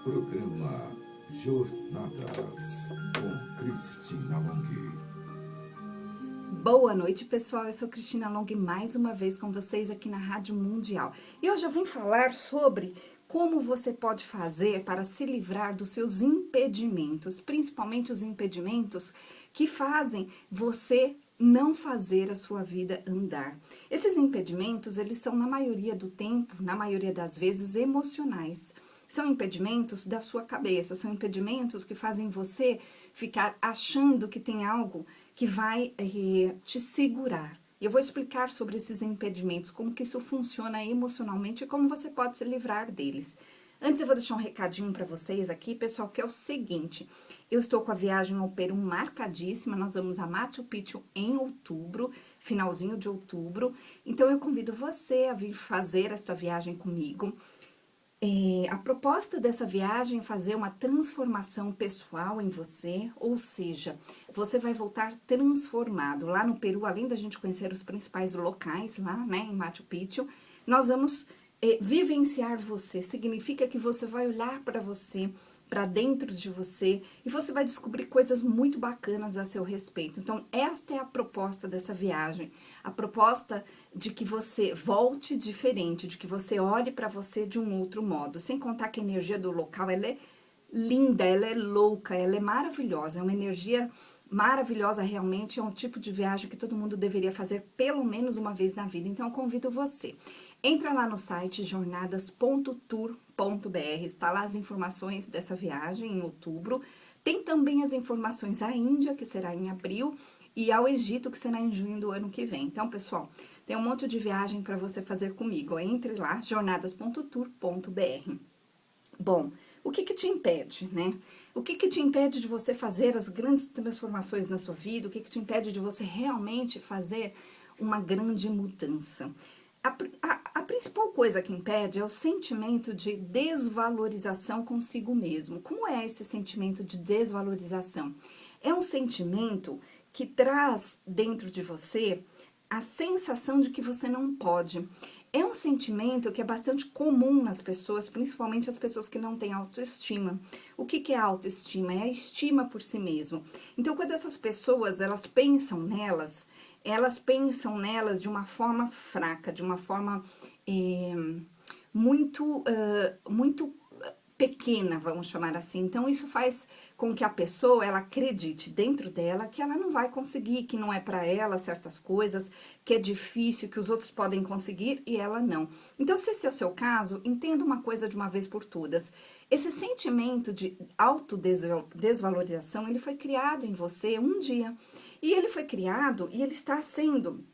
Programa Jornadas com Cristina Long. Boa noite, pessoal. Eu sou Cristina Long, mais uma vez com vocês aqui na Rádio Mundial. E hoje eu vim falar sobre como você pode fazer para se livrar dos seus impedimentos, principalmente os impedimentos que fazem você não fazer a sua vida andar. Esses impedimentos, eles são, na maioria do tempo, na maioria das vezes, emocionais. São impedimentos da sua cabeça, são impedimentos que fazem você ficar achando que tem algo que vai te segurar. E eu vou explicar sobre esses impedimentos, como que isso funciona emocionalmente e como você pode se livrar deles. Antes eu vou deixar um recadinho para vocês aqui, pessoal, que é o seguinte: eu estou com a viagem ao Peru marcadíssima, nós vamos a Machu Picchu em outubro, finalzinho de outubro. Então eu convido você a vir fazer esta viagem comigo. A proposta dessa viagem é fazer uma transformação pessoal em você, ou seja, você vai voltar transformado. Lá no Peru, além da gente conhecer os principais locais lá, né, em Machu Picchu, nós vamos vivenciar você. Significa que você vai olhar para você, para dentro de você, e você vai descobrir coisas muito bacanas a seu respeito. Então, esta é a proposta dessa viagem. A proposta de que você volte diferente, de que você olhe para você de um outro modo. Sem contar que a energia do local, ela é linda, ela é louca, ela é maravilhosa. É uma energia maravilhosa realmente, é um tipo de viagem que todo mundo deveria fazer pelo menos uma vez na vida. Então, eu convido você. Entra lá no site jornadas.tour.br, está lá as informações dessa viagem em outubro. Tem também as informações à Índia, que será em abril, e ao Egito, que será em junho do ano que vem. Então, pessoal, tem um monte de viagem para você fazer comigo. Entre lá, jornadas.tour.br. Bom, o que te impede, né? O que te impede de você fazer as grandes transformações na sua vida? O que te impede de você realmente fazer uma grande mudança? A principal coisa que impede é o sentimento de desvalorização consigo mesmo. Como é esse sentimento de desvalorização? É um sentimento que traz dentro de você a sensação de que você não pode. É um sentimento que é bastante comum nas pessoas, principalmente as pessoas que não têm autoestima. O que é autoestima? É a estima por si mesmo. Então, quando essas pessoas, elas pensam nelas de uma forma fraca, de uma forma muito pequena, vamos chamar assim. Então, isso faz com que a pessoa, ela acredite dentro dela que ela não vai conseguir, que não é para ela certas coisas, que é difícil, que os outros podem conseguir e ela não. Então, se esse é o seu caso, entenda uma coisa de uma vez por todas. Esse sentimento de autodesvalorização, ele foi criado em você um dia. E ele foi criado e ele está sendo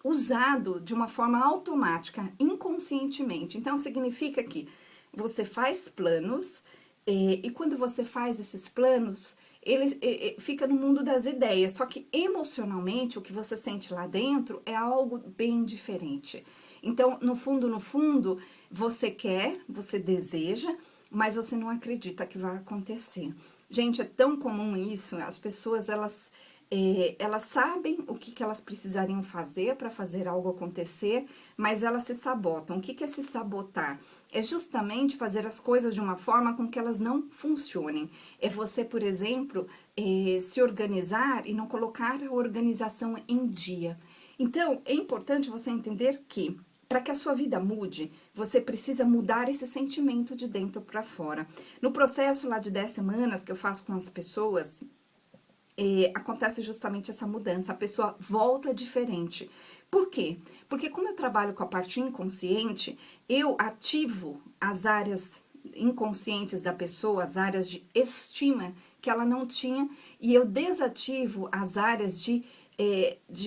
usado de uma forma automática, inconscientemente. Então, significa que você faz planos e quando você faz esses planos, ele fica no mundo das ideias. Só que emocionalmente, o que você sente lá dentro é algo bem diferente. Então, no fundo, você quer, você deseja, mas você não acredita que vai acontecer. Gente, é tão comum isso, as pessoas, elas sabem o que elas precisariam fazer para fazer algo acontecer, mas elas se sabotam. O que é se sabotar? É justamente fazer as coisas de uma forma com que elas não funcionem. É você, por exemplo, se organizar e não colocar a organização em dia. Então, é importante você entender que para que a sua vida mude, você precisa mudar esse sentimento de dentro para fora. No processo lá de 10 semanas que eu faço com as pessoas, acontece justamente essa mudança, a pessoa volta diferente. Por quê? Porque como eu trabalho com a parte inconsciente, eu ativo as áreas inconscientes da pessoa, as áreas de estima que ela não tinha, e eu desativo as áreas de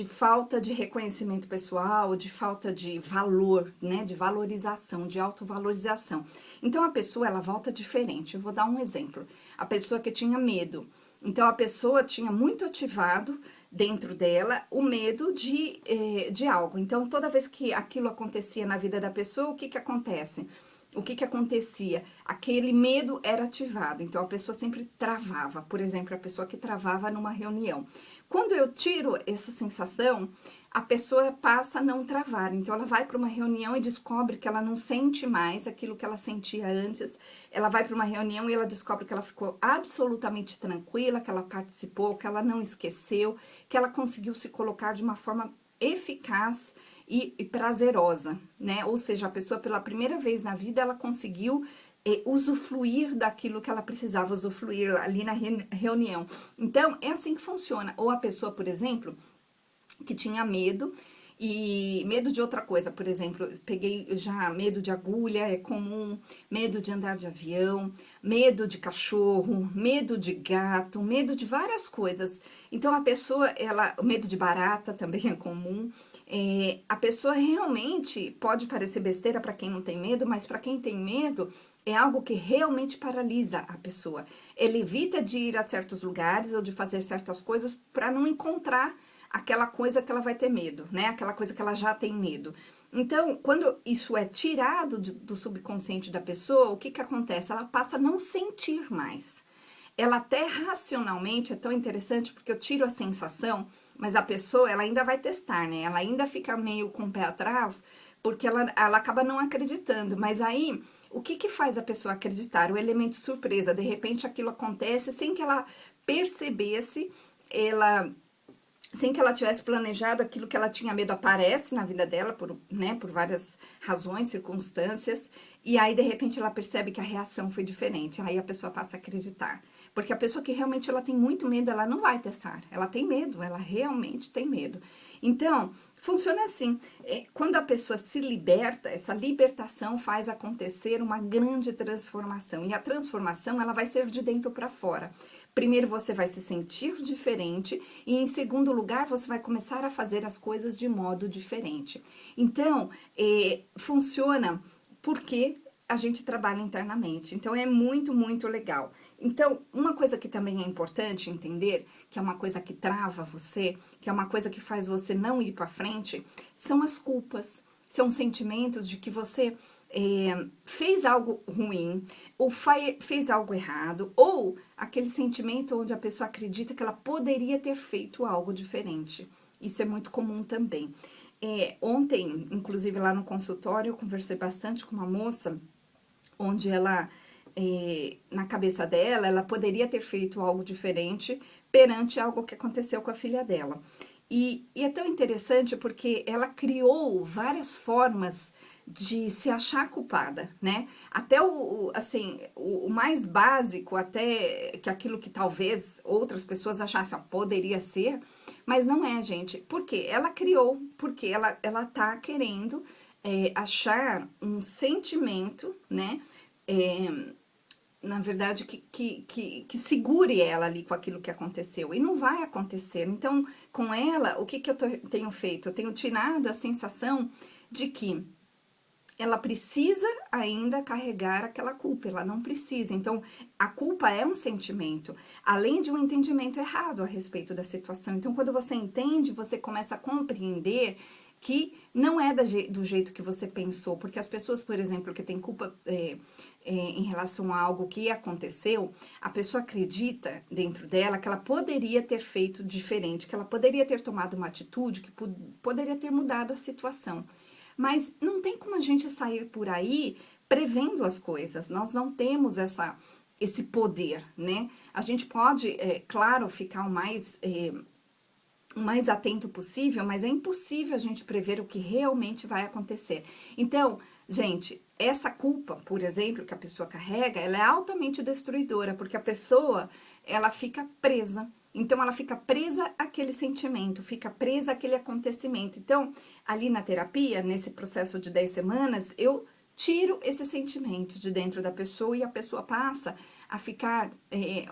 falta de reconhecimento pessoal, de falta de valor, né, de valorização, de autovalorização. Então, a pessoa, ela volta diferente. Eu vou dar um exemplo. A pessoa que tinha medo. Então, a pessoa tinha muito ativado dentro dela o medo de algo. Então, toda vez que aquilo acontecia na vida da pessoa, o que acontece? O que acontecia? Aquele medo era ativado, então a pessoa sempre travava. Por exemplo, a pessoa que travava numa reunião. quando eu tiro essa sensação, a pessoa passa a não travar. Então, ela vai para uma reunião e descobre que ela não sente mais aquilo que ela sentia antes. Ela vai para uma reunião e ela descobre que ela ficou absolutamente tranquila, que ela participou, que ela não esqueceu, que ela conseguiu se colocar de uma forma eficaz e prazerosa, né? Ou seja, a pessoa pela primeira vez na vida, ela conseguiu usufruir daquilo que ela precisava usufruir ali na reunião. Então, é assim que funciona. Ou a pessoa, por exemplo, que tinha medo, e medo de outra coisa, por exemplo, peguei já medo de agulha, é comum, medo de andar de avião, medo de cachorro, medo de gato, medo de várias coisas. Então, a pessoa, o medo de barata também é comum. A pessoa realmente pode parecer besteira para quem não tem medo, mas para quem tem medo, é algo que realmente paralisa a pessoa. Ele evita de ir a certos lugares ou de fazer certas coisas para não encontrar aquela coisa que ela vai ter medo, né? Aquela coisa que ela já tem medo. Então, quando isso é tirado do subconsciente da pessoa, o que que acontece? Ela passa a não sentir mais. Ela até racionalmente, é tão interessante porque eu tiro a sensação, mas a pessoa, ela ainda vai testar, né? Ela ainda fica meio com o pé atrás, porque ela acaba não acreditando. Mas aí, o que que faz a pessoa acreditar? O elemento surpresa. De repente, aquilo acontece sem que ela percebesse, sem que ela tivesse planejado, aquilo que ela tinha medo aparece na vida dela, por várias razões, circunstâncias, e aí, de repente, ela percebe que a reação foi diferente, aí a pessoa passa a acreditar. Porque a pessoa que realmente ela tem muito medo, ela não vai testar, ela tem medo, ela realmente tem medo. Então, funciona assim, quando a pessoa se liberta, essa libertação faz acontecer uma grande transformação, e a transformação, ela vai ser de dentro para fora. Primeiro, você vai se sentir diferente e, em segundo lugar, você vai começar a fazer as coisas de modo diferente. Então, funciona porque a gente trabalha internamente. Então, é muito, muito legal. Então, uma coisa que também é importante entender, que é uma coisa que trava você, que é uma coisa que faz você não ir para frente, são as culpas. São sentimentos de que você fez algo ruim, ou fez algo errado, ou aquele sentimento onde a pessoa acredita que ela poderia ter feito algo diferente. Isso é muito comum também. Ontem, inclusive lá no consultório, eu conversei bastante com uma moça, onde ela, na cabeça dela, ela poderia ter feito algo diferente perante algo que aconteceu com a filha dela. E é tão interessante porque ela criou várias formas de se achar culpada, né? Até o mais básico, até que aquilo que talvez outras pessoas achassem, ó, poderia ser, mas não é, gente. Por quê? Ela criou, porque ela tá querendo achar um sentimento, né? Na verdade, que segure ela ali com aquilo que aconteceu. E não vai acontecer. Então, com ela, o que eu tenho feito? Eu tenho tirado a sensação de que ela precisa ainda carregar aquela culpa, ela não precisa. Então, a culpa é um sentimento, além de um entendimento errado a respeito da situação. Então, quando você entende, você começa a compreender que não é do jeito que você pensou, porque as pessoas, por exemplo, que têm culpa em relação a algo que aconteceu, a pessoa acredita dentro dela que ela poderia ter feito diferente, que ela poderia ter tomado uma atitude, que poderia ter mudado a situação. Mas não tem como a gente sair por aí prevendo as coisas, nós não temos esse poder, né? A gente pode, claro, ficar o mais atento possível, mas é impossível a gente prever o que realmente vai acontecer. Então, gente, essa culpa, por exemplo, que a pessoa carrega, ela é altamente destruidora, porque a pessoa, ela fica presa. Então, ela fica presa àquele sentimento, fica presa àquele acontecimento. Então, ali na terapia, nesse processo de 10 semanas, eu tiro esse sentimento de dentro da pessoa e a pessoa passa a ficar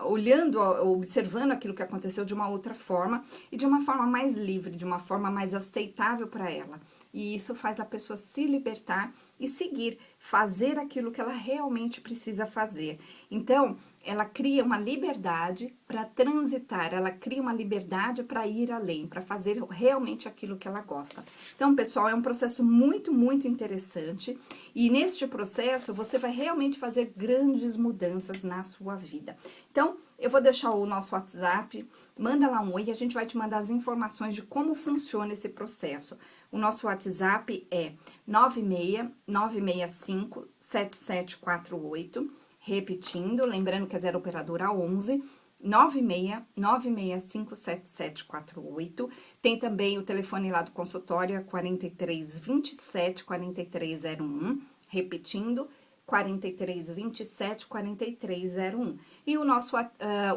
olhando, observando aquilo que aconteceu de uma outra forma e de uma forma mais livre, de uma forma mais aceitável para ela. E isso faz a pessoa se libertar e seguir, fazer aquilo que ela realmente precisa fazer. Então, ela cria uma liberdade para transitar, ela cria uma liberdade para ir além, para fazer realmente aquilo que ela gosta. Então, pessoal, é um processo muito, muito interessante. E neste processo, você vai realmente fazer grandes mudanças na sua vida. Então, Eu vou deixar o nosso WhatsApp, manda lá um oi e a gente vai te mandar as informações de como funciona esse processo. O nosso WhatsApp é 969657748, repetindo, lembrando que é 0 operadora 11, 969657748. Tem também o telefone lá do consultório, é 4327-4301, repetindo, 4327-4301. E o nosso,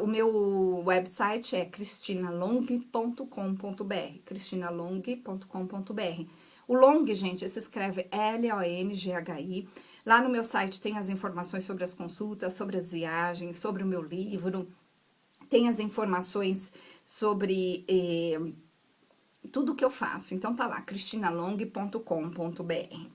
o meu website é cristinalong.com.br, cristinalong.com.br. O Long, gente, se escreve L-O-N-G-H-I. Lá no meu site tem as informações sobre as consultas, sobre as viagens, sobre o meu livro, tem as informações sobre tudo que eu faço. Então tá lá, cristinalong.com.br.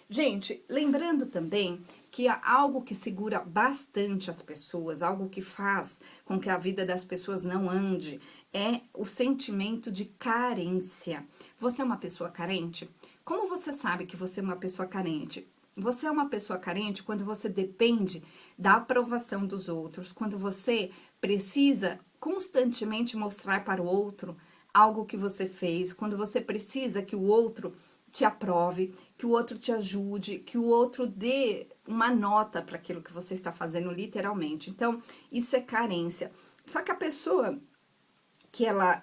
Gente, lembrando também que há algo que segura bastante as pessoas, algo que faz com que a vida das pessoas não ande, é o sentimento de carência. Você é uma pessoa carente? Como você sabe que você é uma pessoa carente? Você é uma pessoa carente quando você depende da aprovação dos outros, quando você precisa constantemente mostrar para o outro algo que você fez, quando você precisa que o outro te aprove, que o outro te ajude, que o outro dê uma nota para aquilo que você está fazendo, literalmente. Então, isso é carência. Só que a pessoa que ela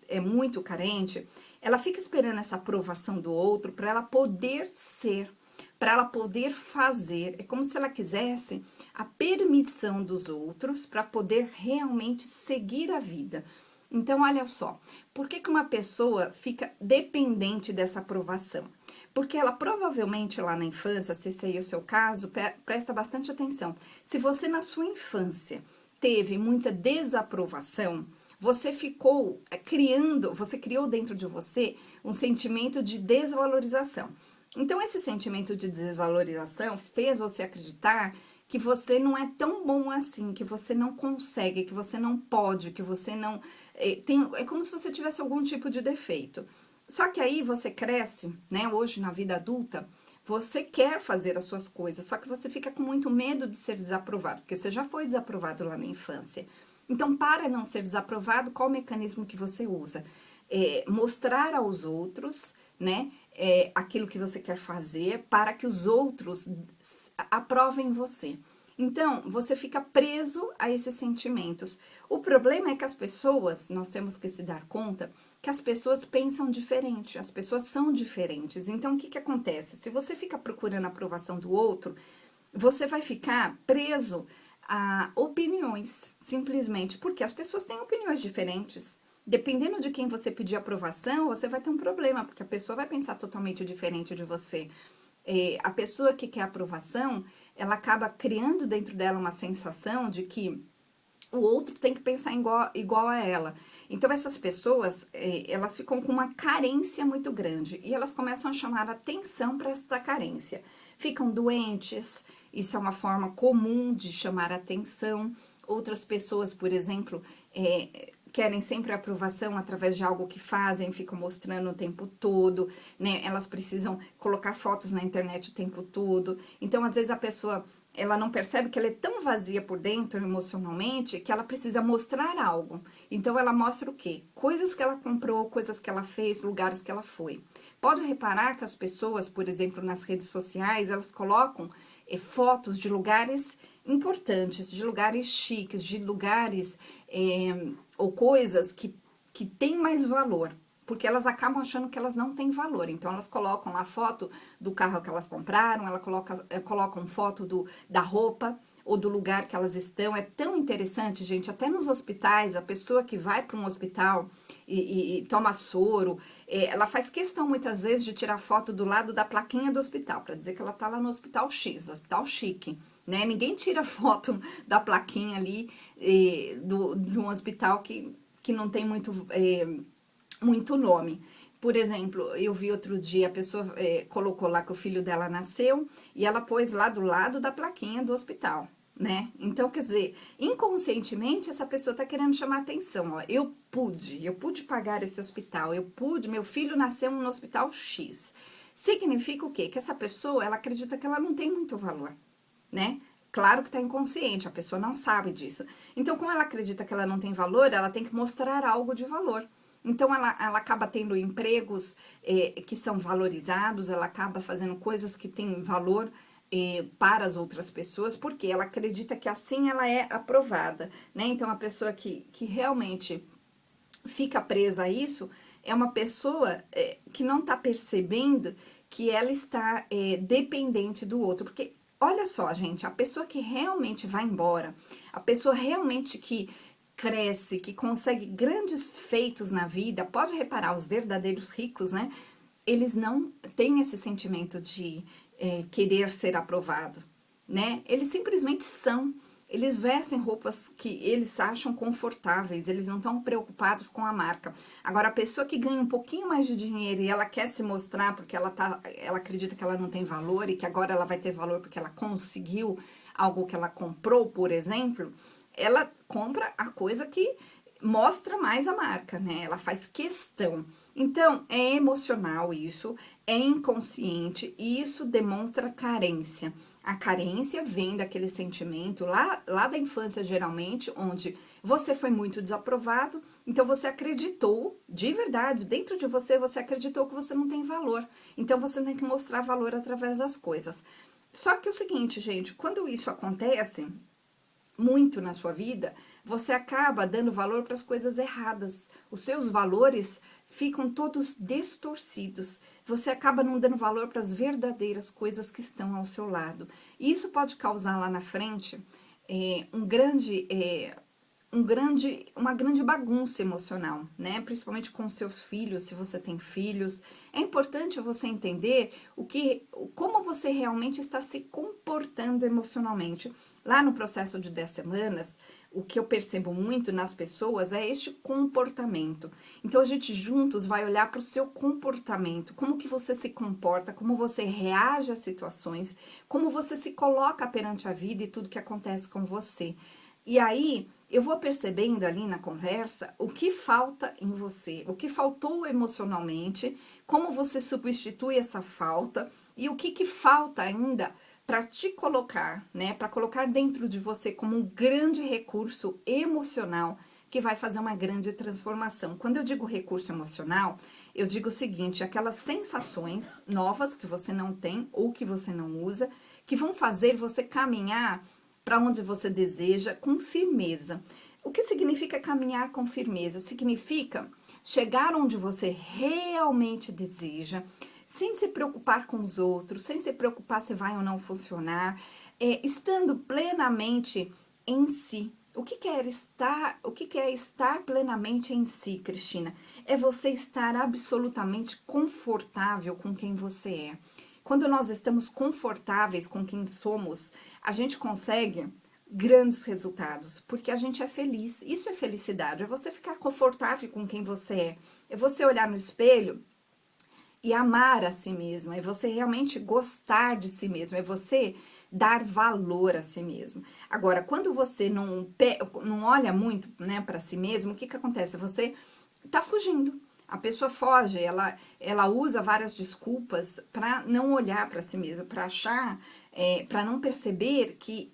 é muito carente, ela fica esperando essa aprovação do outro para ela poder ser, para ela poder fazer. É como se ela quisesse a permissão dos outros para poder realmente seguir a vida. Então, olha só, por que uma pessoa fica dependente dessa aprovação? Porque ela provavelmente lá na infância, se esse aí é o seu caso, presta bastante atenção. Se você na sua infância teve muita desaprovação, você ficou você criou dentro de você um sentimento de desvalorização. Então, esse sentimento de desvalorização fez você acreditar que você não é tão bom assim, que você não consegue, que você não pode, que você não... É como se você tivesse algum tipo de defeito. Só que aí você cresce, né? Hoje, na vida adulta, você quer fazer as suas coisas, só que você fica com muito medo de ser desaprovado, porque você já foi desaprovado lá na infância. Então, para não ser desaprovado, qual o mecanismo que você usa? Mostrar aos outros, né, aquilo que você quer fazer para que os outros aprovem você. Então, você fica preso a esses sentimentos. O problema é que as pessoas, nós temos que se dar conta que as pessoas pensam diferente, as pessoas são diferentes. Então, o que acontece? Se você fica procurando a aprovação do outro, você vai ficar preso a opiniões, simplesmente, porque as pessoas têm opiniões diferentes. Dependendo de quem você pedir aprovação, você vai ter um problema, porque a pessoa vai pensar totalmente diferente de você. A pessoa que quer aprovação, ela acaba criando dentro dela uma sensação de que o outro tem que pensar igual a ela. Então, essas pessoas, elas ficam com uma carência muito grande e elas começam a chamar atenção para essa carência. Ficam doentes, isso é uma forma comum de chamar atenção. Outras pessoas, por exemplo, querem sempre aprovação através de algo que fazem, ficam mostrando o tempo todo, né? Elas precisam colocar fotos na internet o tempo todo. Então, às vezes, a pessoa, ela não percebe que ela é tão vazia por dentro, emocionalmente, que ela precisa mostrar algo. Então, ela mostra o quê? Coisas que ela comprou, coisas que ela fez, lugares que ela foi. Pode reparar que as pessoas, por exemplo, nas redes sociais, elas colocam fotos de lugares importantes, de lugares chiques, de lugares ou coisas que têm mais valor, porque elas acabam achando que elas não têm valor. Então, elas colocam lá foto do carro que elas compraram, elas colocam foto da roupa ou do lugar que elas estão. É tão interessante, gente, até nos hospitais, a pessoa que vai para um hospital e toma soro, ela faz questão muitas vezes de tirar foto do lado da plaquinha do hospital, para dizer que ela tá lá no hospital X, hospital chique, né? Ninguém tira foto da plaquinha ali de um hospital que não tem muito nome. Por exemplo, eu vi outro dia, a pessoa colocou lá que o filho dela nasceu e ela pôs lá do lado da plaquinha do hospital, né? Então, quer dizer, inconscientemente essa pessoa tá querendo chamar atenção, ó. Eu pude pagar esse hospital, meu filho nasceu no hospital X. Significa o quê? Que essa pessoa, ela acredita que ela não tem muito valor, né? claro que está inconsciente, a pessoa não sabe disso. Então, como ela acredita que ela não tem valor, ela tem que mostrar algo de valor. Então, ela acaba tendo empregos que são valorizados, ela acaba fazendo coisas que têm valor para as outras pessoas, porque ela acredita que assim ela é aprovada, né? Então, a pessoa que realmente fica presa a isso é uma pessoa que não está percebendo que ela está dependente do outro, porque olha só, gente, a pessoa que realmente vai embora, a pessoa realmente que cresce, que consegue grandes feitos na vida, pode reparar, os verdadeiros ricos, né? Eles não têm esse sentimento de querer ser aprovado, né? Eles simplesmente são. Eles vestem roupas que eles acham confortáveis, eles não estão preocupados com a marca. Agora, a pessoa que ganha um pouquinho mais de dinheiro e ela quer se mostrar porque ela acredita que ela não tem valor e que agora ela vai ter valor porque ela conseguiu algo que ela comprou, por exemplo, ela compra a coisa que mostra mais a marca, né? Ela faz questão. Então, é emocional isso, é inconsciente e isso demonstra carência. A carência vem daquele sentimento lá da infância, geralmente, onde você foi muito desaprovado, então você acreditou, de verdade, dentro de você, você acreditou que você não tem valor. Então, você tem que mostrar valor através das coisas. Só que é o seguinte, gente, quando isso acontece muito na sua vida, você acaba dando valor para as coisas erradas. Os seus valores ficam todos distorcidos. Você acaba não dando valor para as verdadeiras coisas que estão ao seu lado. E isso pode causar lá na frente uma grande bagunça emocional, né? Principalmente com seus filhos, se você tem filhos. É importante você entender como você realmente está se comportando emocionalmente. Lá no processo de 10 semanas, o que eu percebo muito nas pessoas é este comportamento. Então, a gente juntos vai olhar para o seu comportamento, como que você se comporta, como você reage às situações, como você se coloca perante a vida e tudo que acontece com você. E aí, eu vou percebendo ali na conversa o que falta em você, o que faltou emocionalmente, como você substitui essa falta e o que falta ainda para te colocar, né? Para colocar dentro de você como um grande recurso emocional que vai fazer uma grande transformação. Quando eu digo recurso emocional, eu digo o seguinte: aquelas sensações novas que você não tem ou que você não usa, que vão fazer você caminhar para onde você deseja com firmeza. O que significa caminhar com firmeza? Significa chegar onde você realmente deseja, sem se preocupar com os outros, sem se preocupar se vai ou não funcionar, estando plenamente em si. O que é estar plenamente em si, Cristina? É você estar absolutamente confortável com quem você é. Quando nós estamos confortáveis com quem somos, a gente consegue grandes resultados, porque a gente é feliz. Isso é felicidade, é você ficar confortável com quem você é você olhar no espelho e amar a si mesmo, é você realmente gostar de si mesmo, é você dar valor a si mesmo. Agora, quando você não olha muito, né, para si mesmo, o que acontece? Você tá fugindo. A pessoa foge, ela usa várias desculpas para não olhar para si mesma, para achar, para não perceber que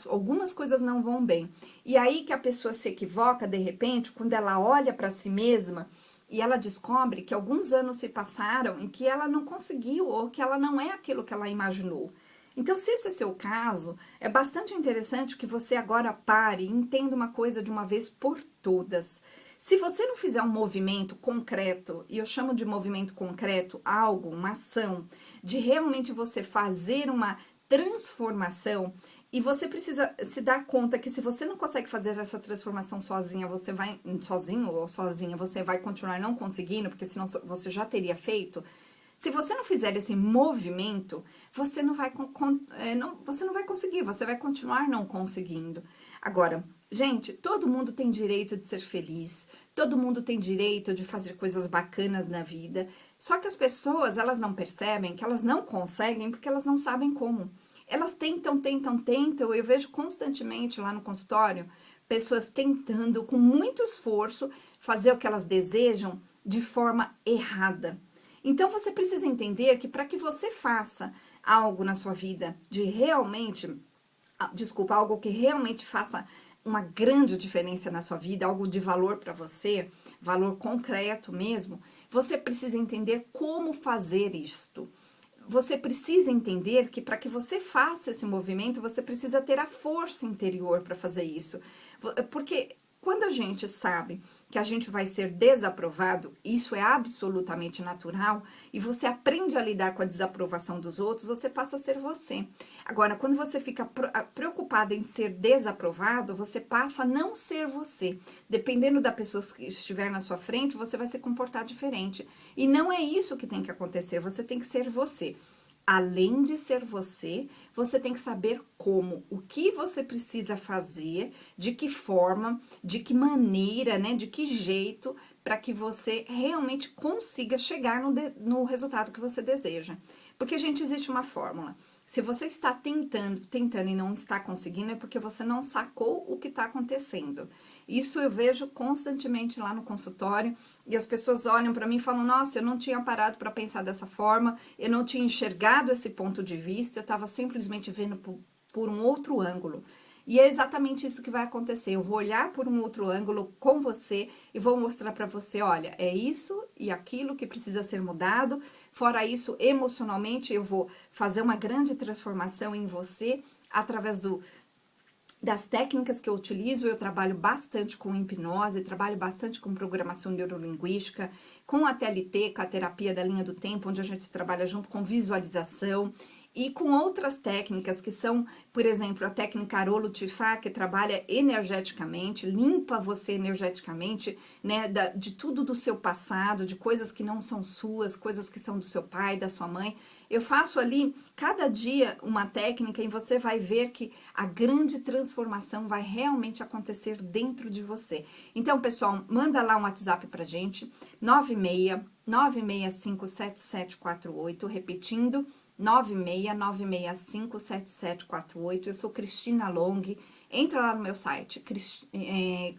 algumas coisas não vão bem. E aí que a pessoa se equivoca, de repente, quando ela olha para si mesma e ela descobre que alguns anos se passaram e que ela não conseguiu ou que ela não é aquilo que ela imaginou. Então, se esse é seu caso, é bastante interessante que você agora pare e entenda uma coisa de uma vez por todas. Se você não fizer um movimento concreto, e eu chamo de movimento concreto algo, uma ação, de realmente você fazer uma transformação, e você precisa se dar conta que se você não consegue fazer essa transformação sozinha, você vai, sozinho ou sozinha, você vai continuar não conseguindo, porque senão você já teria feito. Se você não fizer esse movimento, você não vai conseguir, você vai continuar não conseguindo. Agora, gente, todo mundo tem direito de ser feliz, todo mundo tem direito de fazer coisas bacanas na vida, só que as pessoas, elas não percebem que elas não conseguem porque elas não sabem como. Elas tentam, eu vejo constantemente lá no consultório, pessoas tentando com muito esforço fazer o que elas desejam de forma errada. Então, você precisa entender que para que você faça algo na sua vida de realmente desculpa, algo que realmente faça uma grande diferença na sua vida, algo de valor para você, valor concreto mesmo, você precisa entender como fazer isto. Você precisa entender que para que você faça esse movimento, você precisa ter a força interior para fazer isso. Porque quando a gente sabe que a gente vai ser desaprovado, isso é absolutamente natural, e você aprende a lidar com a desaprovação dos outros, você passa a ser você. Agora, quando você fica preocupado em ser desaprovado, você passa a não ser você. Dependendo da pessoa que estiver na sua frente, você vai se comportar diferente. E não é isso que tem que acontecer, você tem que ser você. Além de ser você, você tem que saber como, o que você precisa fazer, de que forma, de que maneira, né, de que jeito, para que você realmente consiga chegar no resultado que você deseja. Porque, gente, existe uma fórmula. Se você está tentando e não está conseguindo, é porque você não sacou o que está acontecendo. Isso eu vejo constantemente lá no consultório, e as pessoas olham para mim e falam, nossa, eu não tinha parado para pensar dessa forma, eu não tinha enxergado esse ponto de vista, eu estava simplesmente vendo por um outro ângulo. E é exatamente isso que vai acontecer. Eu vou olhar por um outro ângulo com você e vou mostrar para você, olha, é isso e aquilo que precisa ser mudado. Fora isso, emocionalmente, eu vou fazer uma grande transformação em você através das técnicas que eu utilizo. Eu trabalho bastante com hipnose, trabalho bastante com programação neurolinguística, com a TLT, com a terapia da linha do tempo, onde a gente trabalha junto com visualização, e com outras técnicas que são, por exemplo, a técnica Arolo-Tifar, que trabalha energeticamente, limpa você energeticamente, né, de tudo do seu passado, de coisas que não são suas, coisas que são do seu pai, da sua mãe. Eu faço ali, cada dia, uma técnica, e você vai ver que a grande transformação vai realmente acontecer dentro de você. Então, pessoal, manda lá um WhatsApp pra gente, 96-965-7748, repetindo, 96-965-7748. Eu sou Cristina Long. Entra lá no meu site,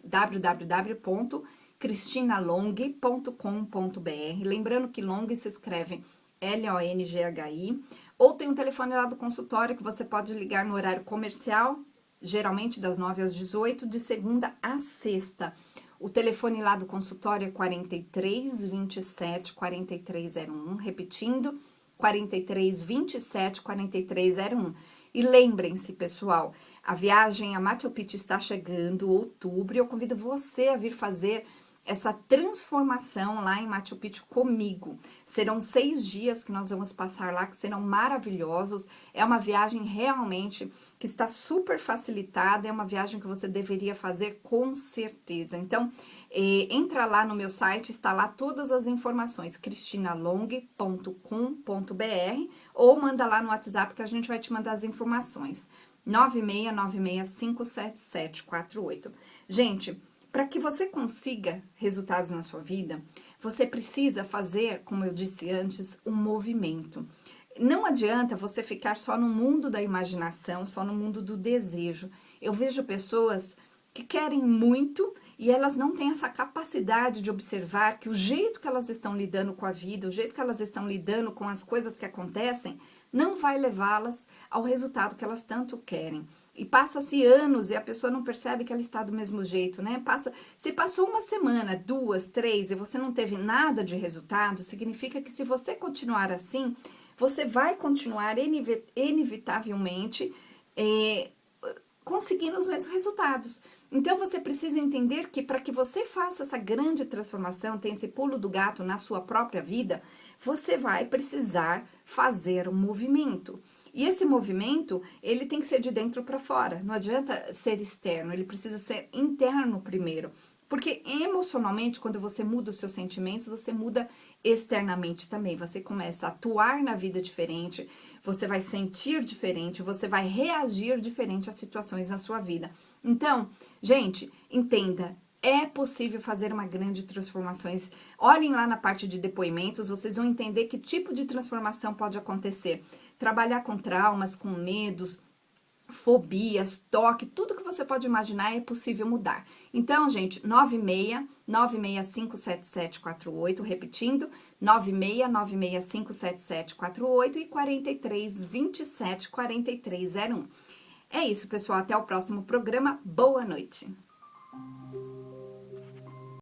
www.cristinalong.com.br. Lembrando que Long se escreve Longhi. Ou tem um telefone lá do consultório que você pode ligar no horário comercial, geralmente das 9 às 18, de segunda a sexta. O telefone lá do consultório é 43 27 4301, repetindo, 43 27 4301. E lembrem-se, pessoal, a viagem a Machu Picchu está chegando, outubro, e eu convido você a vir fazer essa transformação lá em Machu Picchu comigo. Serão 6 dias que nós vamos passar lá, que serão maravilhosos. É uma viagem realmente que está super facilitada, é uma viagem que você deveria fazer com certeza. Então, entra lá no meu site, está lá todas as informações, cristinalong.com.br, ou manda lá no WhatsApp que a gente vai te mandar as informações. 96-965-7748. Gente, para que você consiga resultados na sua vida, você precisa fazer, como eu disse antes, um movimento. Não adianta você ficar só no mundo da imaginação, só no mundo do desejo. Eu vejo pessoas que querem muito e elas não têm essa capacidade de observar que o jeito que elas estão lidando com a vida, o jeito que elas estão lidando com as coisas que acontecem, não vai levá-las ao resultado que elas tanto querem. E passa-se anos e a pessoa não percebe que ela está do mesmo jeito, né? Se passou uma semana, 2, 3 e você não teve nada de resultado, significa que se você continuar assim, você vai continuar inevitavelmente conseguindo os mesmos resultados. Então, você precisa entender que para que você faça essa grande transformação, tenha esse pulo do gato na sua própria vida, você vai precisar fazer um movimento. E esse movimento, ele tem que ser de dentro para fora. Não adianta ser externo, ele precisa ser interno primeiro. Porque emocionalmente, quando você muda os seus sentimentos, você muda externamente também. Você começa a atuar na vida diferente, você vai sentir diferente, você vai reagir diferente às situações na sua vida. Então, gente, entenda, é possível fazer uma grande transformação. Olhem lá na parte de depoimentos, vocês vão entender que tipo de transformação pode acontecer. Trabalhar com traumas, com medos, fobias, toque, tudo que você pode imaginar é possível mudar. Então, gente, 96-965-7748, repetindo, 96-965-7748 e 43 27 4301. É isso, pessoal. Até o próximo programa. Boa noite.